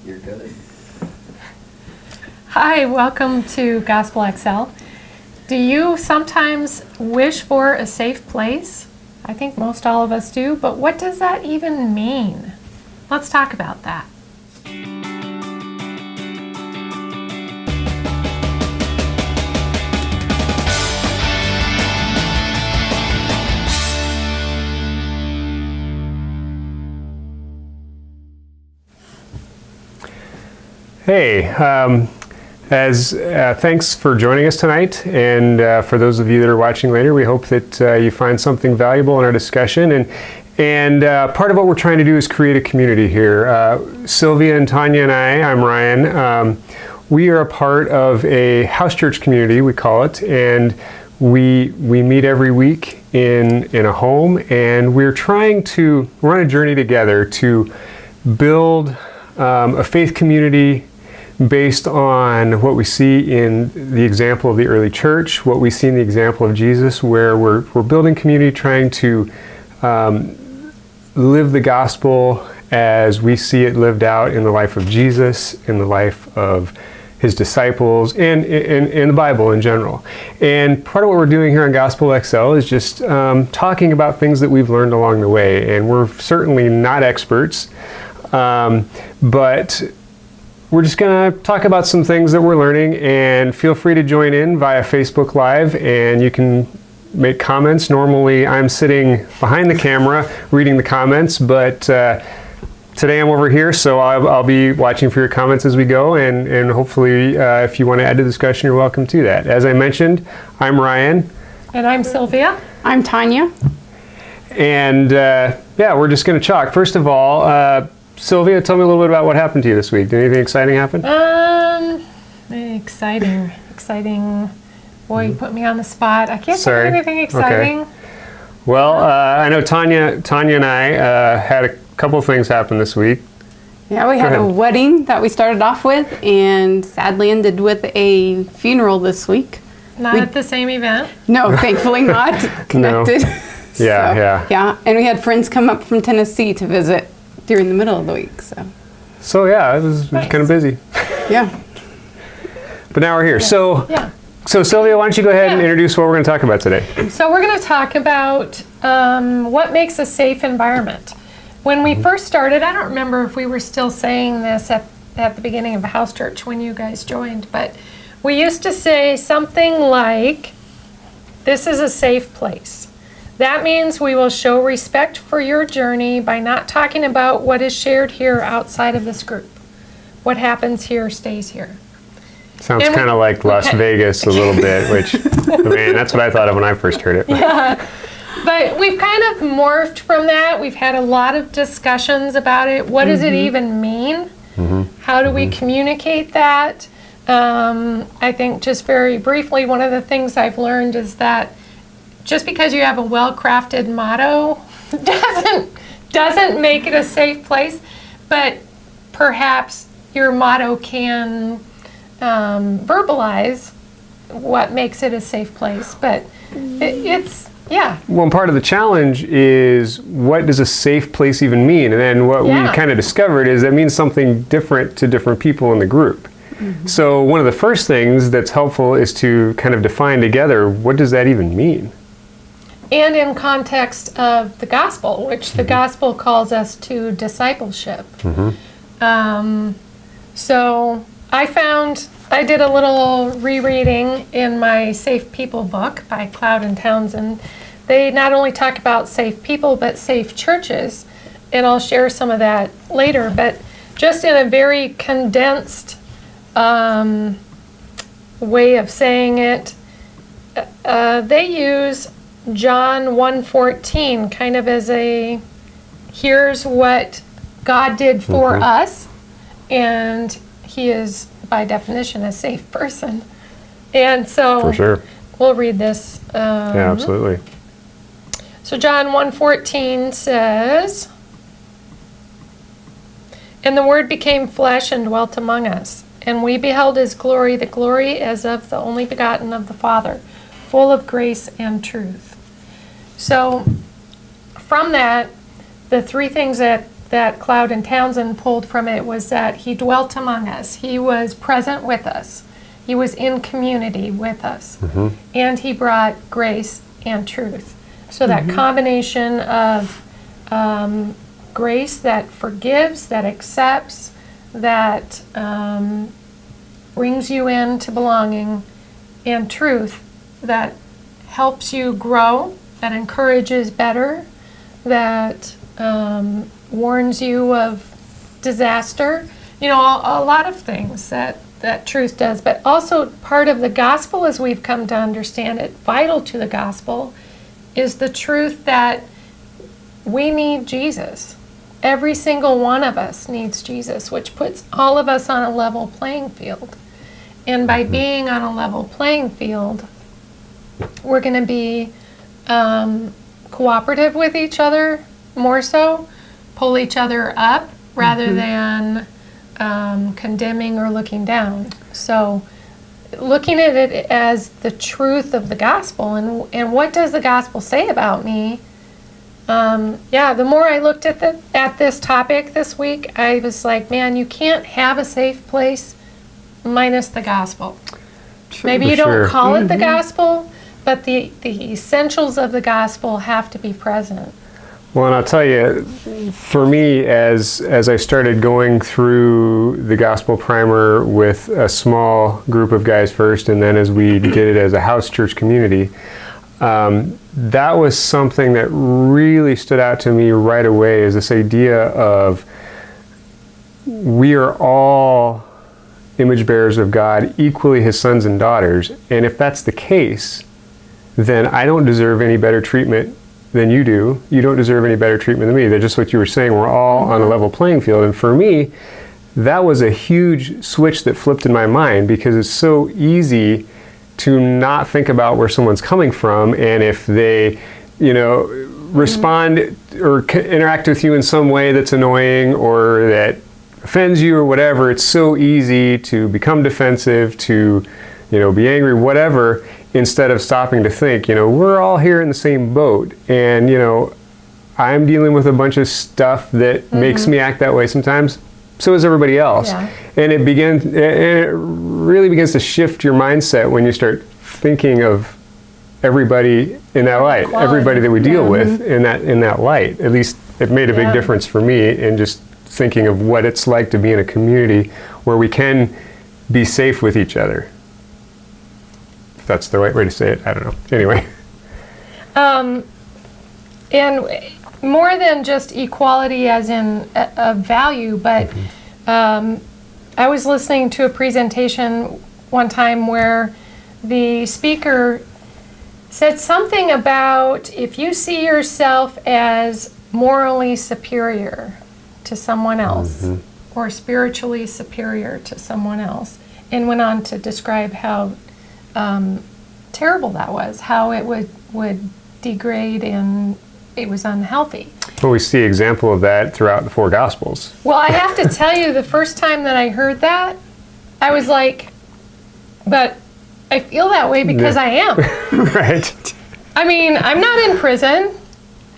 You're good. Hi, welcome to GospelXL. Do you sometimes wish for a safe place? I think most all of us do, but what does that even mean? Let's talk about that. Hey, thanks for joining us tonight, and for those of you that are watching later, we hope that you find something valuable in our discussion. And part of what we're trying to do is create a community here. Sylvia and Tanya and I'm Ryan. We are a part of a house church community, we call it, and we meet every week in a home, and we're trying to run a journey together to build a faith community based on what we see in the example of the early church, what we see in the example of Jesus, where we're building community, trying to live the gospel as we see it lived out in the life of Jesus, in the life of his disciples, and in the Bible in general. And part of what we're doing here on GospelXL is just talking about things that we've learned along the way. And we're certainly not experts, but we're just going to talk about some things that we're learning, and feel free to join in via Facebook Live, and you can make comments. Normally I'm sitting behind the camera reading the comments, but today I'm over here, so I'll be watching for your comments as we go, and hopefully if you want to add to the discussion, you're welcome to that. As I mentioned, I'm Ryan. And I'm Sylvia. I'm Tanya. And yeah, we're just going to talk. First of all, Sylvia, tell me a little bit about what happened to you this week. Did anything exciting happen? Exciting. Boy, you put me on the spot. I can't think of anything exciting. Okay. Well, I know Tanya and I had a couple of things happen this week. Yeah, we had a wedding that we started off with, and sadly ended with a funeral this week. Not at the same event? No, thankfully not. Connected. No. Yeah. And we had friends come up from Tennessee to visit during the middle of the week. So yeah, it was kind of busy. Yeah. But now we're here. Yeah. So Sylvia, why don't you go ahead and introduce what we're going to talk about today? So we're going to talk about what makes a safe environment. When we first started, I don't remember if we were still saying this at the beginning of house church when you guys joined, but we used to say something like, "This is a safe place." That means we will show respect for your journey by not talking about what is shared here outside of this group. What happens here stays here. Sounds kind of like Las Vegas a little bit, which, man, that's what I thought of when I first heard it. Yeah. But we've kind of morphed from that. We've had a lot of discussions about it. What does it even mean? How do we communicate that? I think just very briefly, one of the things I've learned is that just because you have a well-crafted motto doesn't make it a safe place, but perhaps your motto can verbalize what makes it a safe place. But yeah. Well, part of the challenge is, what does a safe place even mean? And then what we kind of discovered is that means something different to different people in the group. So one of the first things that's helpful is to kind of define together, what does that even mean? And in context of the gospel, which the gospel calls us to discipleship. So I did a little rereading in my Safe People book by Cloud and Townsend. They not only talk about safe people, but safe churches. And I'll share some of that later. But just in a very condensed way of saying it, they use John 1:14 kind of as here's what God did for us, and he is by definition a safe person. And so for sure, we'll read this. Yeah, absolutely. So John 1:14 says, "And the Word became flesh and dwelt among us, and we beheld his glory, the glory as of the only begotten of the Father, full of grace and truth." So from that, the three things that that Cloud and Townsend pulled from it was that he dwelt among us. He was present with us. He was in community with us. And he brought grace and truth. So that combination of grace that forgives, that accepts, that brings you into belonging, and truth that helps you grow, that encourages better, that warns you of disaster. You know, a lot of things that truth does. But also part of the gospel, as we've come to understand it, vital to the gospel, is the truth that we need Jesus. Every single one of us needs Jesus, which puts all of us on a level playing field. And by being on a level playing field, we're going to be cooperative with each other more so, pull each other up rather than condemning or looking down. So looking at it as the truth of the gospel and what does the gospel say about me. The more I looked at this topic this week, I was like, man, you can't have a safe place minus the gospel. Maybe you don't call it the gospel, but the essentials of the gospel have to be present. Well, and I'll tell you, for me, as I started going through the gospel primer with a small group of guys first, and then as we did it as a house church community, that was something that really stood out to me right away, is this idea of we are all image bearers of God, equally his sons and daughters, and if that's the case, then I don't deserve any better treatment than you do. You don't deserve any better treatment than me. That's just what you were saying. We're all on a level playing field. And for me, that was a huge switch that flipped in my mind, because it's so easy to not think about where someone's coming from, and if they, respond or interact with you in some way that's annoying or that offends you or whatever, it's so easy to become defensive, to, be angry, whatever, instead of stopping to think, we're all here in the same boat, and, I'm dealing with a bunch of stuff that makes me act that way sometimes. So is everybody else. Yeah. And it really begins to shift your mindset when you start thinking of everybody in that light, everybody that we deal with in that light. At least it made a big difference for me in just thinking of what it's like to be in a community where we can be safe with each other. If that's the right way to say it, I don't know. Anyway. And more than just equality as in a value, but I was listening to a presentation one time where the speaker said something about if you see yourself as morally superior to someone else or spiritually superior to someone else, and went on to describe how terrible that was, how it would degrade and it was unhealthy. Well, we see example of that throughout the four Gospels. Well, I have to tell you, the first time that I heard that, I was like, but I feel that way because I am. Right. I mean, I'm not in prison.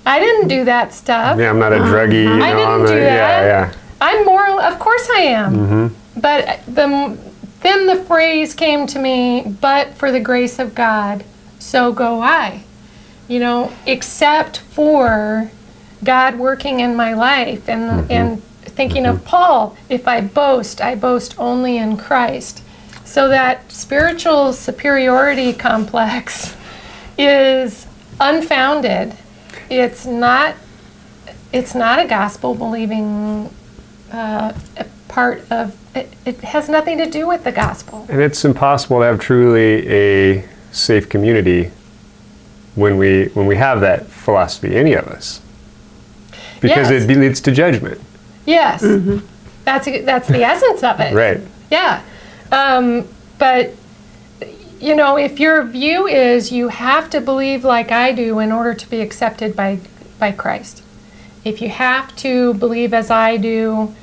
I didn't do that stuff. Yeah, I'm not a druggie. I didn't do that. Yeah. I'm moral. Of course I am. But then the phrase came to me, but for the grace of God, so go I. Except for God working in my life and thinking of Paul, if I boast only in Christ. So that spiritual superiority complex is unfounded. It's not a gospel believing part of it. It has nothing to do with the gospel. And it's impossible to have truly a safe community when we have that philosophy, any of us, because it leads to judgment. Yes, that's the essence of it. Right. Yeah, but if your view is you have to believe like I do in order to be accepted by Christ, if you have to believe as I do,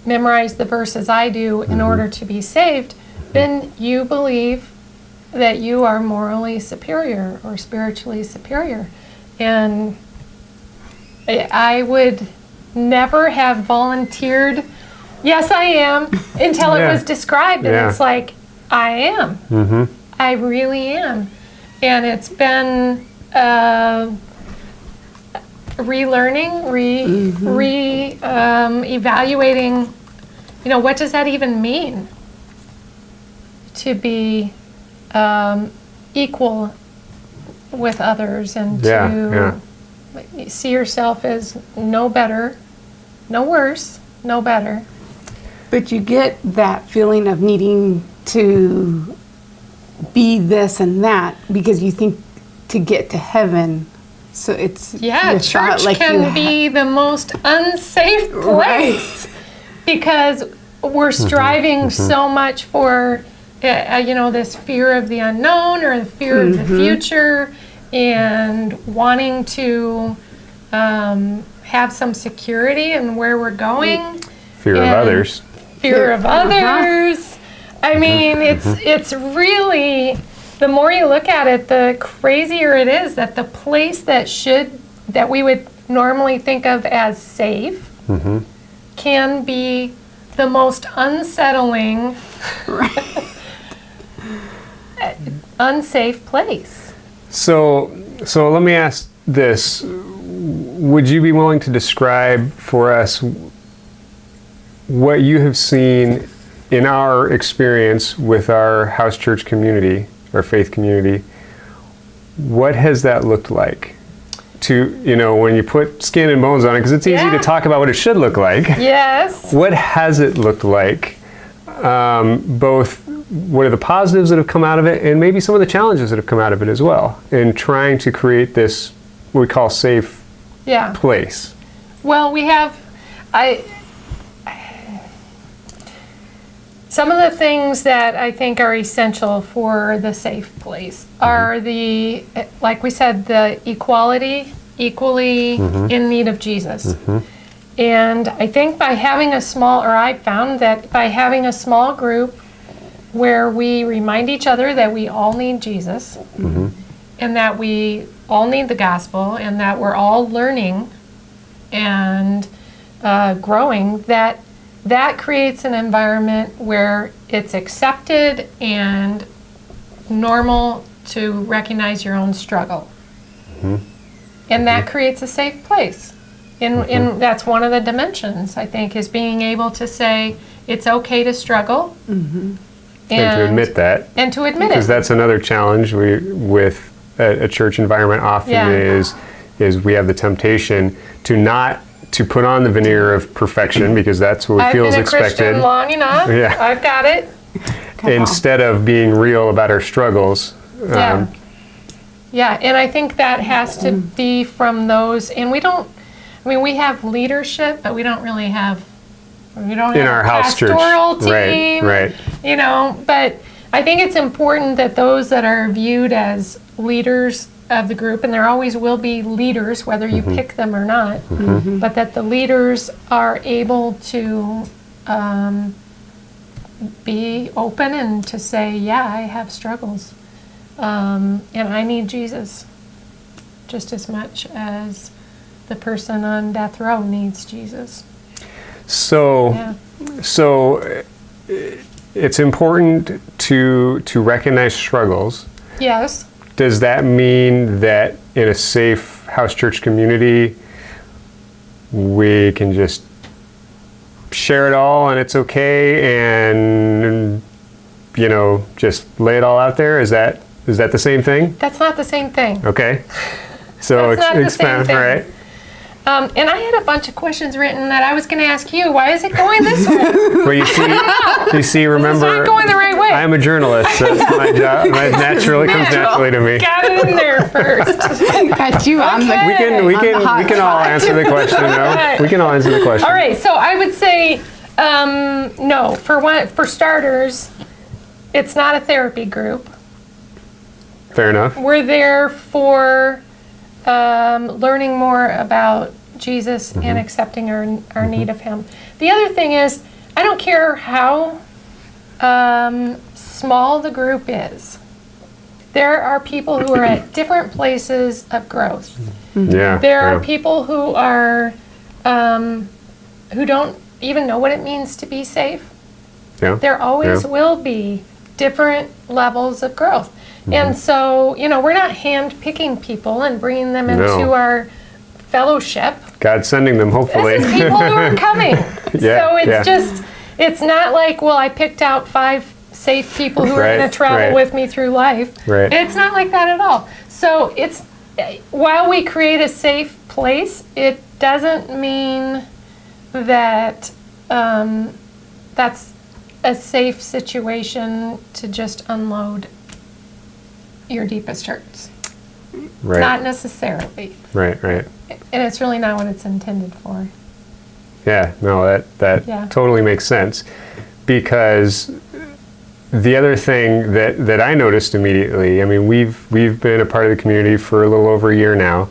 memorize the verses I do in order to be saved, then you believe that you are morally superior or spiritually superior. And I would never have volunteered, yes, I am, until it was described. And it's like, I am. I really am. And it's been relearning, evaluating, what does that even mean? To be equal with others and to see yourself as no better, no worse, no better. But you get that feeling of needing to be this and that because you think to get to heaven. So it's church can be the most unsafe place because we're striving so much for this fear of the unknown or the fear of the future and wanting to have some security in where we're going. Fear of others. Fear of others. I mean, it's really, the more you look at it, the crazier it is that the place that we would normally think of as safe can be the most unsettling, unsafe place. So let me ask this. Would you be willing to describe for us what you have seen in our experience with our house church community, our faith community? What has that looked like? To, when you put skin and bones on it, because it's easy to talk about what it should look like. Yes. What has it looked like? Both what are the positives that have come out of it and maybe some of the challenges that have come out of it as well in trying to create this, what we call safe place? Well, we have, some of the things that I think are essential for the safe place are like we said, the equality, equally in need of Jesus. And I think I found that by having a small group where we remind each other that we all need Jesus and that we all need the gospel and that we're all learning and growing, that creates an environment where it's accepted and normal to recognize your own struggle. And that creates a safe place. And that's one of the dimensions, I think, is being able to say it's okay to struggle. And to admit that. And to admit it. Because that's another challenge with a church environment often is we have the temptation to put on the veneer of perfection because that's what we feel is expected. I've been a Christian long enough. I've got it. Instead of being real about our struggles. And I think that has to be from those, and we have leadership, but we don't really have in our house pastoral team, right. But I think it's important that those that are viewed as leaders of the group, and there always will be leaders, whether you pick them or not, but that the leaders are able to be open and to say, I have struggles, and I need Jesus just as much as the person on death row needs Jesus. So it's important to recognize struggles. Yes. Does that mean that in a safe house church community, we can just share it all and it's okay and, just lay it all out there? Is that the same thing? That's not the same thing. Okay. So expand, right? And I had a bunch of questions written that I was going to ask you. Why is it going this way? Well, you see, remember, it's not going the right way. I'm a journalist, so it's my job. It comes naturally to me. Got it in there first. Got you on the. We can all answer the question. No, we can all answer the question. All right. So I would say no. For starters, it's not a therapy group. Fair enough. We're there for learning more about Jesus and accepting our need of Him. The other thing is, I don't care how small the group is. There are people who are at different places of growth. Yeah. There are people who are who don't even know what it means to be safe. Yeah. There always Yeah. will be different levels of growth. And so, we're not hand-picking people and bringing them into No. our fellowship. God's sending them, hopefully. This is people who are coming. Yeah, So it's yeah. just, it's not like, well, I picked out 5 safe people who are Right, going to travel right. with me through life. Right. It's not like that at all. So it's, while we create a safe place, it doesn't mean that that's a safe situation to just unload your deepest hurts. Right. Not necessarily. Right. Right. And it's really not what it's intended for. Yeah. No, that Yeah. totally makes sense, because the other thing that I noticed immediately, I mean, we've been a part of the community for a little over a year now,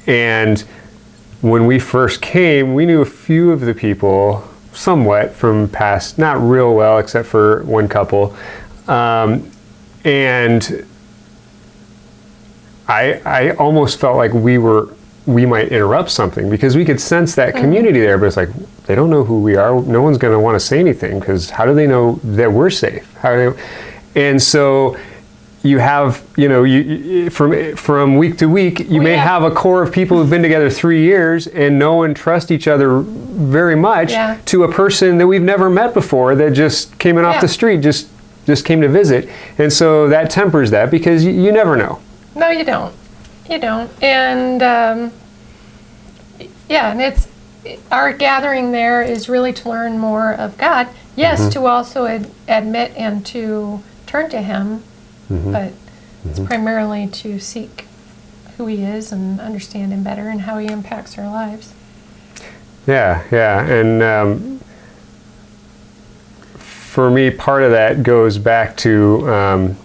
and when we first came, we knew a few of the people somewhat from past, not real well, except for one couple, and I almost felt like we might interrupt something, because we could sense that community there, but it's like, they don't know who we are. No one's going to want to say anything, because how do they know that we're safe? How do they? And so you have, you from week to week, you may have a core of people who've been together 3 years and know and trust each other very much, to a person that we've never met before that just came in off the street, just came to visit. And so that tempers that, because you never know. No, you don't. You don't. And and it's our gathering there is really to learn more of God. Yes, to also admit and to turn to Him, but it's primarily to seek who He is and understand Him better and how He impacts our lives. Yeah, and for me, part of that goes back to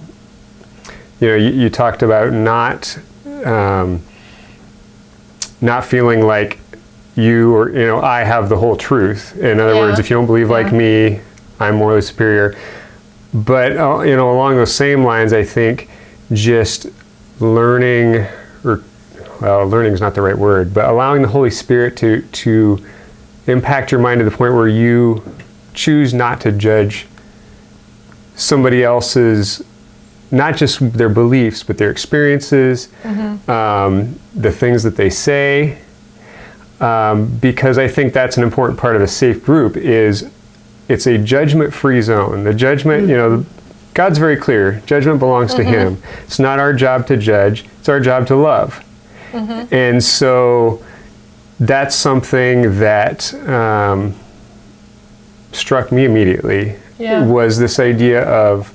you talked about not feeling like you or I have the whole truth. In other words, if you don't believe like me, I'm morally superior. But along those same lines, I think just learning, learning is not the right word, but allowing the Holy Spirit to impact your mind to the point where you choose not to judge somebody else's, not just their beliefs, but their experiences, the things that they say, because I think that's an important part of a safe group. Is it's a judgment-free zone. The judgment, God's very clear. Judgment belongs to Him. It's not our job to judge. It's our job to love. And so that's something that struck me immediately. Was this idea of,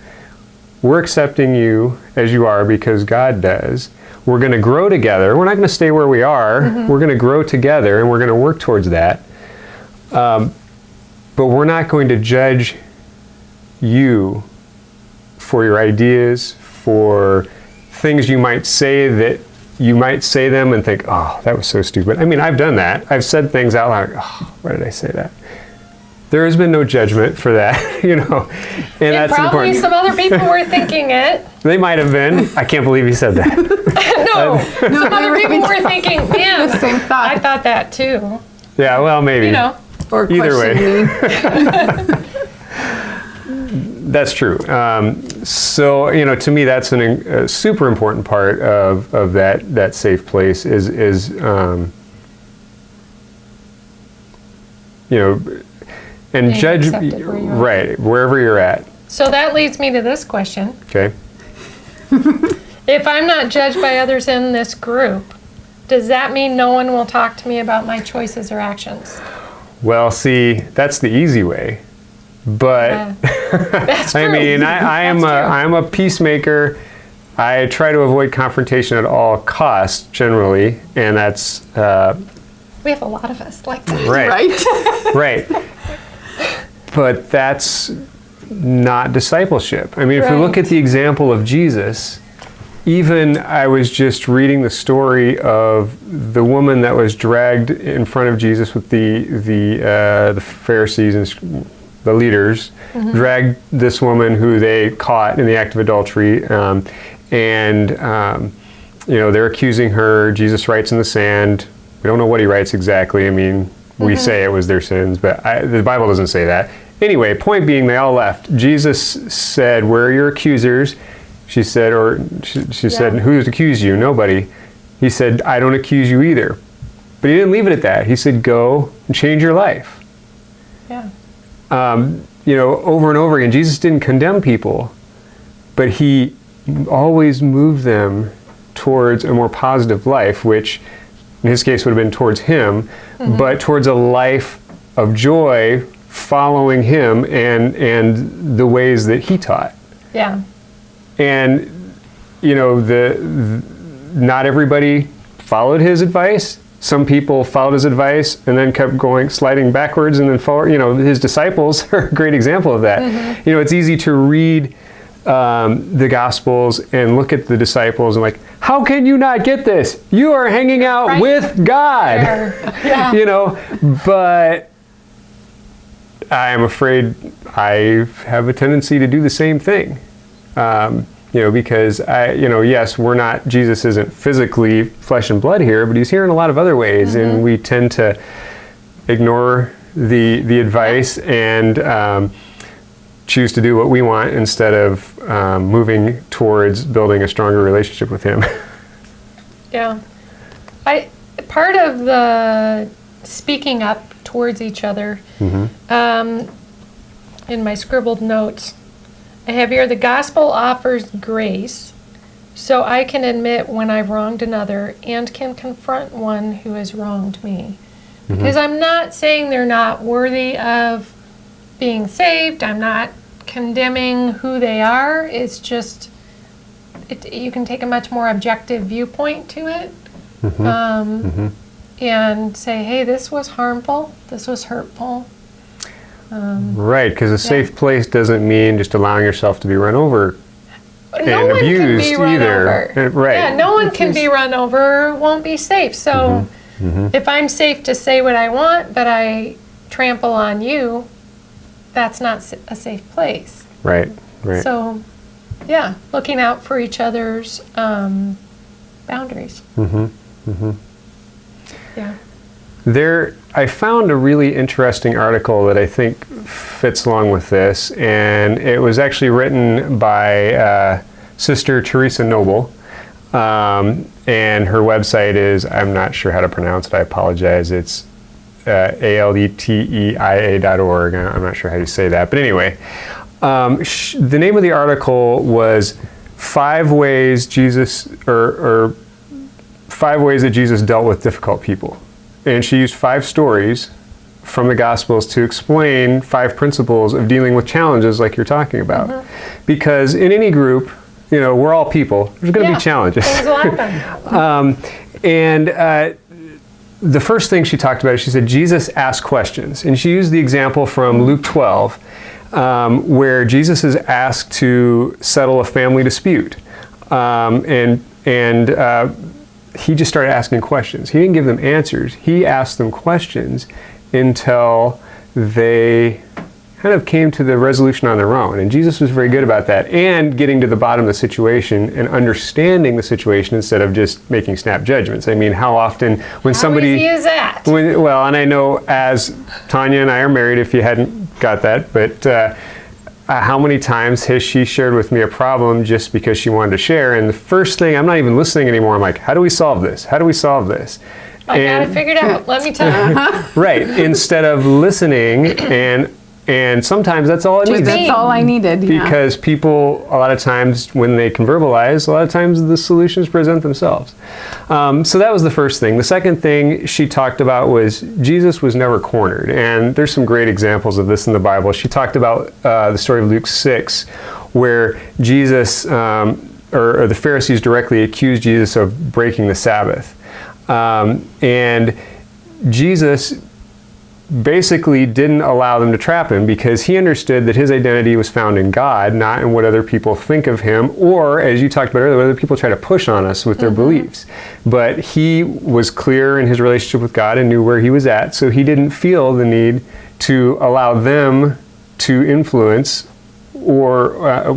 we're accepting you as you are because God does. We're going to grow together. We're not going to stay where we are. We're going to grow together, and we're going to work towards that. But we're not going to judge you for your ideas, for things you might say that you might say them and think, oh, that was so stupid. I mean, I've done that. I've said things out loud, oh, why did I say that? There has been no judgment for that, and that's probably important. some other people were thinking it. They might have been. I can't believe he said that. No, some other people were thinking, man, Same thought. I thought that too. Yeah, well, maybe. Or Either way. questioning. That's true. So, to me, that's a super important part of that safe place is and Being judge, accepted where you are. right, wherever you're at. So that leads me to this question. Okay. If I'm not judged by others in this group, does that mean no one will talk to me about my choices or actions? Well, see, that's the easy way. But That's true. I mean, I'm a peacemaker. I try to avoid confrontation at all costs, generally, and that's We have a lot of us like that. right. Right. But that's not discipleship. I mean, if you look at the example of Jesus, even I was just reading the story of the woman that was dragged in front of Jesus with the Pharisees and the leaders, dragged this woman who they caught in the act of adultery, and they're accusing her. Jesus writes in the sand. We don't know what he writes exactly. I mean, We say it was their sins, but the Bible doesn't say that. Anyway, point being, they all left. Jesus said, "Where are your accusers?" She said, she said, "Who's accused you?" Nobody. He said, "I don't accuse you either." But he didn't leave it at that. He said, "Go and change your life." Yeah. Over and over again, Jesus didn't condemn people, but he always moved them towards a more positive life, which in his case would have been towards him, but towards a life of joy following him and the ways that he taught. Yeah. And, not everybody followed his advice. Some people followed his advice and then kept sliding backwards and then forward. His disciples are a great example of that. It's easy to read the Gospels and look at the disciples and how can you not get this? You are hanging out with God. Yeah. But I am afraid I have a tendency to do the same thing. Because yes, Jesus isn't physically flesh and blood here, but he's here in a lot of other ways, and we tend to ignore the advice and choose to do what we want instead of moving towards building a stronger relationship with him. Yeah. Part of the speaking up towards each other, in my scribbled notes, I have here, the gospel offers grace, so I can admit when I've wronged another and can confront one who has wronged me. Because I'm not saying they're not worthy of being saved. I'm not condemning who they are. It's just, you can take a much more objective viewpoint to it. And say, hey, this was harmful, this was hurtful. Right, because a safe place doesn't mean just allowing yourself to be run over and abused either. Right. Yeah, no one can be run over, won't be safe. So if I'm safe to say what I want, but I trample on you, that's not a safe place. Right. So, yeah, looking out for each other's boundaries. Yeah. I found a really interesting article that I think fits along with this, and it was actually written by Sister Teresa Noble, and her website is, I'm not sure how to pronounce it, I apologize, it's aldteia.org. I'm not sure how you say that, but anyway, the name of the article was 5 ways Jesus, or 5 ways that Jesus dealt with difficult people. And she used 5 stories from the Gospels to explain 5 principles of dealing with challenges like you're talking about. Because in any group, we're all people. There's going to be challenges. Things will happen. The first thing she talked about is she said Jesus asked questions. And she used the example from Luke 12, where Jesus is asked to settle a family dispute. He just started asking questions. He didn't give them answers. He asked them questions until they kind of came to the resolution on their own. And Jesus was very good about that, and getting to the bottom of the situation and understanding the situation instead of just making snap judgments. I mean, how often when somebody... How easy is that? And I know as Tanya and I are married, if you hadn't got that, but how many times has she shared with me a problem just because she wanted to share? And the first thing, I'm not even listening anymore. I'm like, how do we solve this? How do we solve this? I got it figured out. Let me tell you. Right. Instead of listening, and sometimes that's all it needs. That's all I needed. Because people, a lot of times, when they can verbalize, a lot of times the solutions present themselves. So that was the first thing. The second thing she talked about was Jesus was never cornered. And there's some great examples of this in the Bible. She talked about the story of Luke 6, where Jesus, or the Pharisees directly accused Jesus of breaking the Sabbath. And Jesus basically didn't allow them to trap him because he understood that his identity was found in God, not in what other people think of him, or, as you talked about earlier, what other people try to push on us with their beliefs. But he was clear in his relationship with God and knew where he was at, so he didn't feel the need to allow them to influence or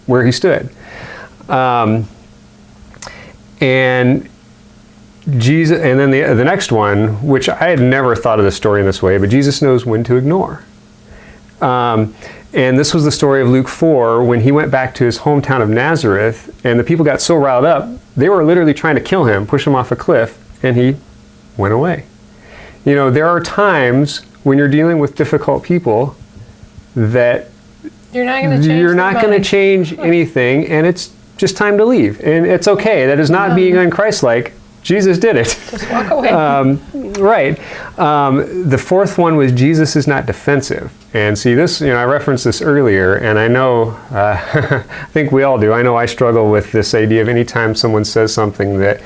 where he stood. And Jesus, and then the next one, which I had never thought of the story in this way, but Jesus knows when to ignore. And this was the story of Luke 4, when he went back to his hometown of Nazareth, and the people got so riled up, they were literally trying to kill him, push him off a cliff, and he went away. You know, there are times when you're dealing with difficult people that You're not going to change anything, and it's just time to leave. And it's okay. That is not being unchristlike. Jesus did it. Just walk away. Right. The fourth one was Jesus is not defensive. And see, this, I referenced this earlier, and I know, I think we all do. I know I struggle with this idea of anytime someone says something that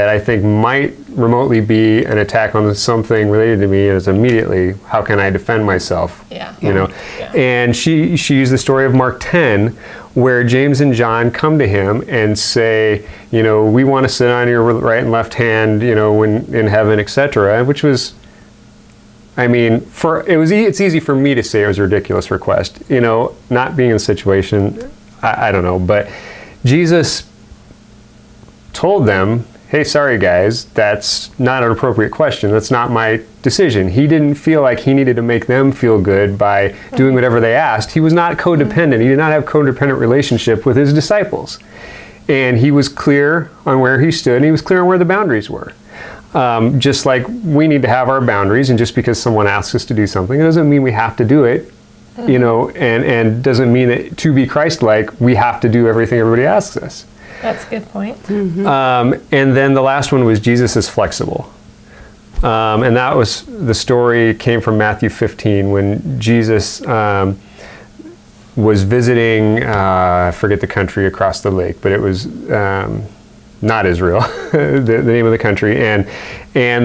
I think might remotely be an attack on something related to me, is immediately, how can I defend myself? Yeah. Yeah. And she used the story of Mark 10, where James and John come to him and say, we want to sit on your right and left hand, when in heaven, etc. Which was, it's easy for me to say it was a ridiculous request, not being in the situation, I don't know, but Jesus told them, hey, sorry guys, that's not an appropriate question. That's not my decision. He didn't feel like he needed to make them feel good by doing whatever they asked. He was not codependent. He did not have a codependent relationship with his disciples. And he was clear on where he stood, and he was clear on where the boundaries were. Just like we need to have our boundaries, and just because someone asks us to do something, it doesn't mean we have to do it, and doesn't mean that to be Christ-like, we have to do everything everybody asks us. That's a good point. And then the last one was Jesus is flexible. And that was, the story came from Matthew 15, when Jesus was visiting, I forget the country across the lake, but it was not Israel, the name of the country. And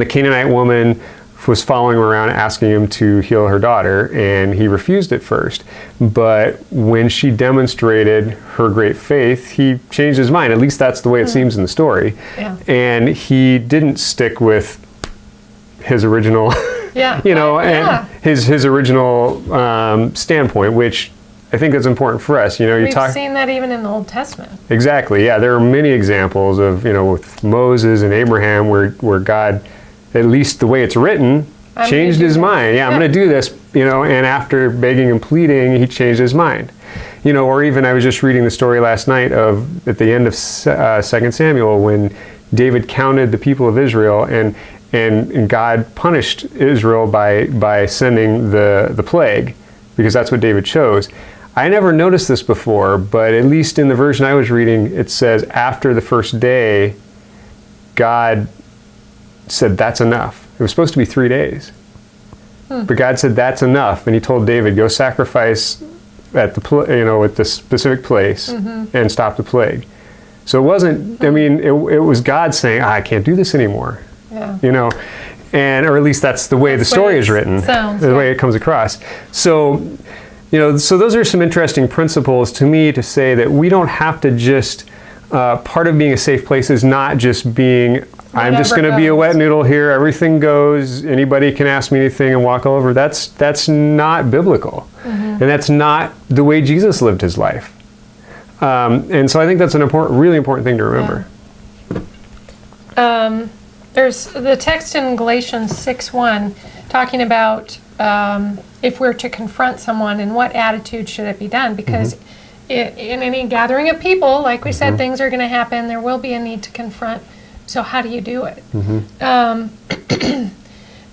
the Canaanite woman was following him around asking him to heal her daughter, and he refused at first. But when she demonstrated her great faith, he changed his mind. At least that's the way it seems in the story. Yeah. And he didn't stick with his original, and his original standpoint, which I think is important for us. We've seen that even in the Old Testament. Exactly. Yeah, there are many examples of with Moses and Abraham where God, at least the way it's written, changed his mind. Yeah, I'm going to do this, and after begging and pleading, he changed his mind. Or even I was just reading the story last night of, at the end of 2 Samuel, when David counted the people of Israel, and God punished Israel by sending the plague, because that's what David chose. I never noticed this before, but at least in the version I was reading, it says after the first day, God said that's enough. It was supposed to be 3 days. But God said that's enough, and he told David, go sacrifice at the at the specific place and stop the plague. So it wasn't, it was God saying, I can't do this anymore. Yeah. Or at least that's the way the story is written, the way it comes across. So, so those are some interesting principles to me, to say that we don't have to just, part of being a safe place is not just being, I'm just going to be a wet noodle here, everything goes, anybody can ask me anything and walk all over. That's not biblical. And that's not the way Jesus lived his life. And so I think that's an really important thing to remember. Yeah. There's the text in Galatians 6:1 talking about if we're to confront someone, in what attitude should it be done? Because in any gathering of people, like we said, things are going to happen. There will be a need to confront. So how do you do it?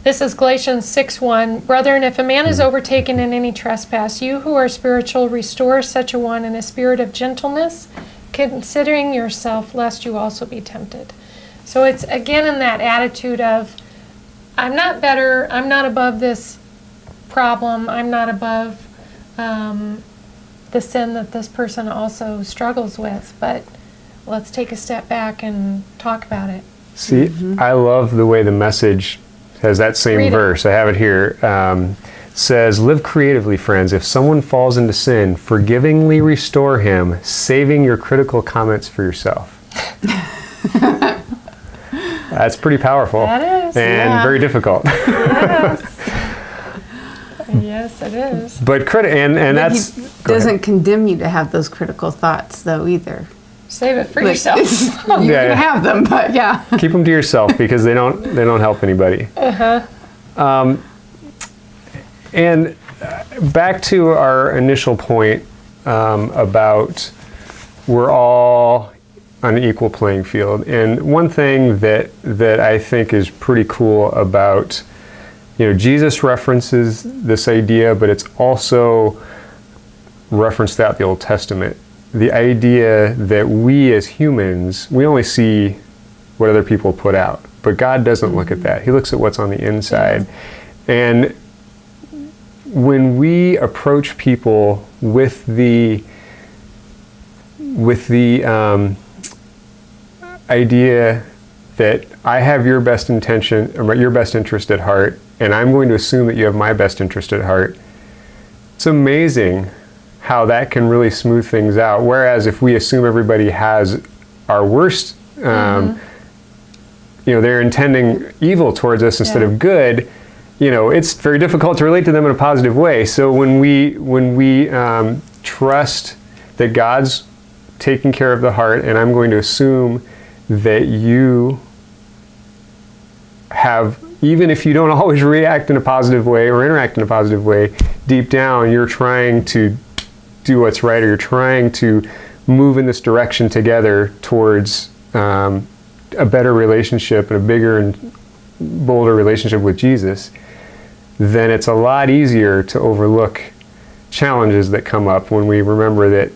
This is Galatians 6:1. Brethren, if a man is overtaken in any trespass, you who are spiritual, restore such a one in a spirit of gentleness, considering yourself, lest you also be tempted. So it's again in that attitude of, I'm not better, I'm not above this problem, I'm not above the sin that this person also struggles with, but let's take a step back and talk about it. See, I love the way the Message has that same verse. I have it here. Says, live creatively, friends. If someone falls into sin, forgivingly restore him, saving your critical comments for yourself. That's pretty powerful. That is. And very difficult. Yes. Yes, it is. But and But that's... he doesn't condemn you to have those critical thoughts, though, either. Save it for Like, yourself. you Yeah, can yeah. have them, but yeah. Keep them to yourself because they don't help anybody. And back to our initial point about we're all on an equal playing field. And one thing that I think is pretty cool about, Jesus references this idea, but it's also referenced throughout the Old Testament. The idea that we as humans, we only see what other people put out, but God doesn't look at that. He looks at what's on the inside. And when we approach people with the idea that I have your best intention, or your best interest at heart, and I'm going to assume that you have my best interest at heart, it's amazing how that can really smooth things out. Whereas if we assume everybody has our worst, they're intending evil towards us instead of good, it's very difficult to relate to them in a positive way. So when we trust that God's taking care of the heart, and I'm going to assume that you have, even if you don't always react in a positive way or interact in a positive way, deep down you're trying to do what's right, or you're trying to move in this direction together towards a better relationship and a bigger and bolder relationship with Jesus, then it's a lot easier to overlook challenges that come up when we remember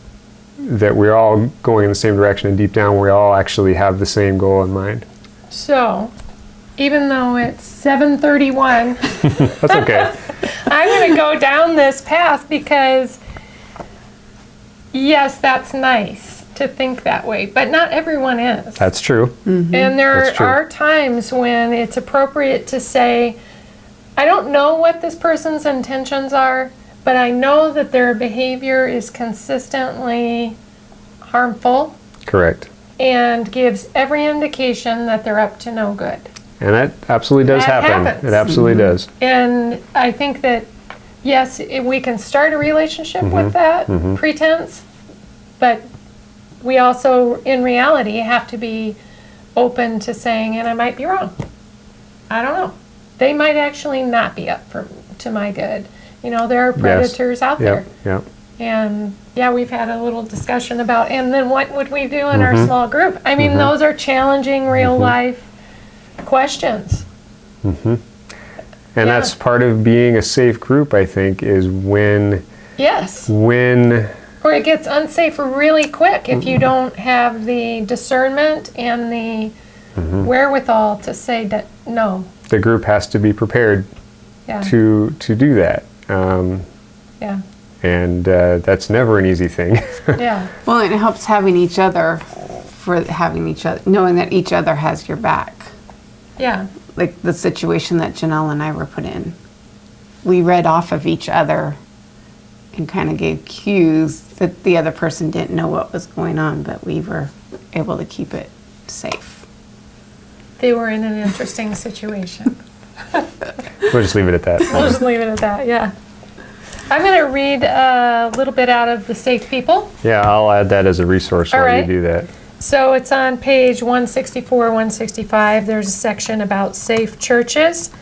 that we're all going in the same direction, and deep down we all actually have the same goal in mind. So, even though it's 7:31, That's okay. I'm going to go down this path because, yes, that's nice to think that way, but not everyone is. That's true. And there That's true. are times when it's appropriate to say, I don't know what this person's intentions are, but I know that their behavior is consistently harmful Correct. and gives every indication that they're up to no good. And that absolutely does That happen. happens. It absolutely does. And I think that, yes, we can start a relationship with that pretense, but we also, in reality, have to be open to saying, and I might be wrong. I don't know. They might actually not be up to my good. There are predators out there. Yep. And yeah, we've had a little discussion about, and then what would we do in our small group? I mean, those are challenging real life questions. And that's part of being a safe group, I think, is when Yes. Or it gets unsafe really quick if you don't have the discernment and the wherewithal to say that no. the group has to be prepared Yeah. to do that. Yeah. And that's never an easy thing. Yeah. Well, and it helps having each other, knowing that each other has your back. Yeah. Like the situation that Janelle and I were put in. We read off of each other and kind of gave cues that the other person didn't know what was going on, but we were able to keep it safe. They were in an interesting situation. We'll just leave it at that. We'll just leave it at that, yeah. I'm going to read a little bit out of The Safe People. Yeah, I'll add that as a resource All while right. you do that. So it's on page 164, 165. There's a section about safe churches,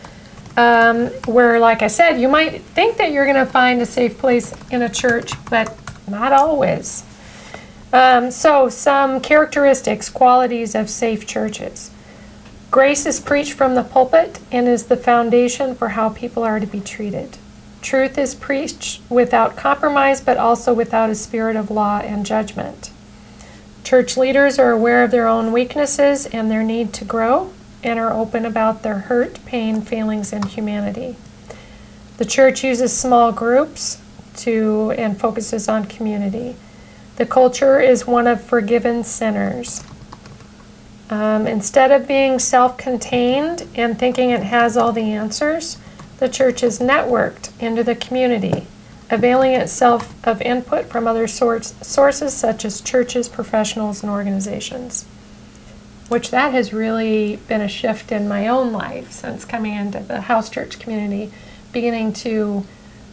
where, like I said, you might think that you're going to find a safe place in a church, but not always. So some characteristics, qualities of safe churches. Grace is preached from the pulpit and is the foundation for how people are to be treated. Truth is preached without compromise, but also without a spirit of law and judgment. Church leaders are aware of their own weaknesses and their need to grow, and are open about their hurt, pain, failings, and humanity. The church uses small groups and focuses on community. The culture is one of forgiven sinners. Instead of being self-contained and thinking it has all the answers, the church is networked into the community, availing itself of input from other sources such as churches, professionals, and organizations. Which that has really been a shift in my own life since coming into the house church community, beginning to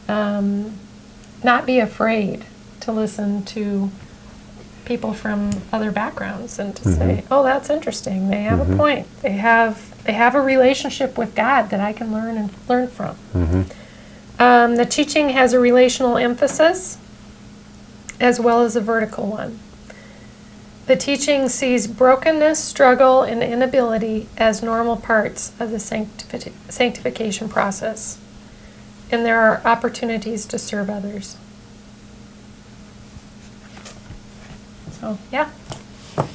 not be afraid to listen to people from other backgrounds and to say, oh, that's interesting. They have a point. They have a relationship with God that I can learn from. The teaching has a relational emphasis as well as a vertical one. The teaching sees brokenness, struggle, and inability as normal parts of the sanctification process. And there are opportunities to serve others. So, yeah. It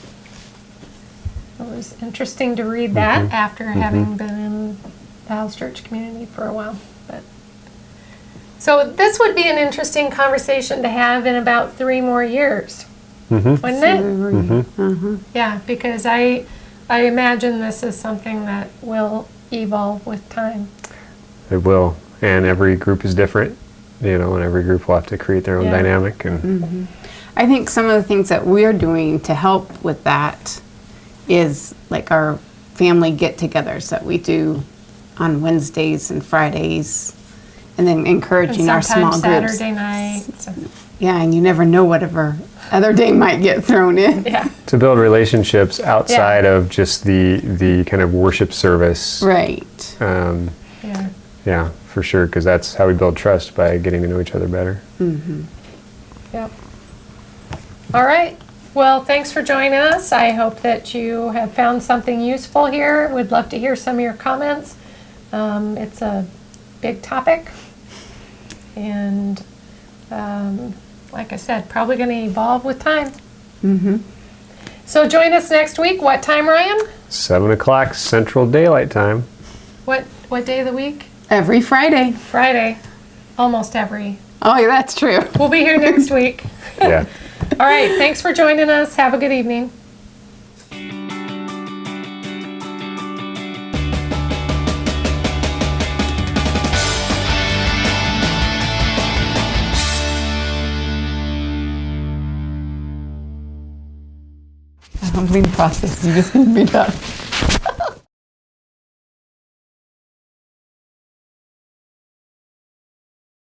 was interesting to read that after having been in the house church community for a while. So this would be an interesting conversation to have in about 3 more years. Wouldn't it? Yeah, because I imagine this is something that will evolve with time. It will, and every group is different, and every group will have to create their own dynamic. And I think some of the things that we're doing to help with that is like our family get-togethers that we do on Wednesdays and Fridays, and then encouraging And our small sometimes groups. Saturday nights. Yeah, and you never know whatever other day might get thrown in. Yeah. to build relationships outside of just the kind of worship service. Right. Yeah. Yeah, for sure, because that's how we build trust, by getting to know each other better. Yep. All right. Well, thanks for joining us. I hope that you have found something useful here. We'd love to hear some of your comments. It's a big topic. And like I said, probably going to evolve with time. So join us next week. What time, Ryan? 7 o'clock Central Daylight Time. What day of the week? Every Friday. Friday. Almost every. Oh, yeah, that's true. We'll be here next week. Yeah. All right. Thanks for joining us. Have a good evening. Humbling process. You just need to be done.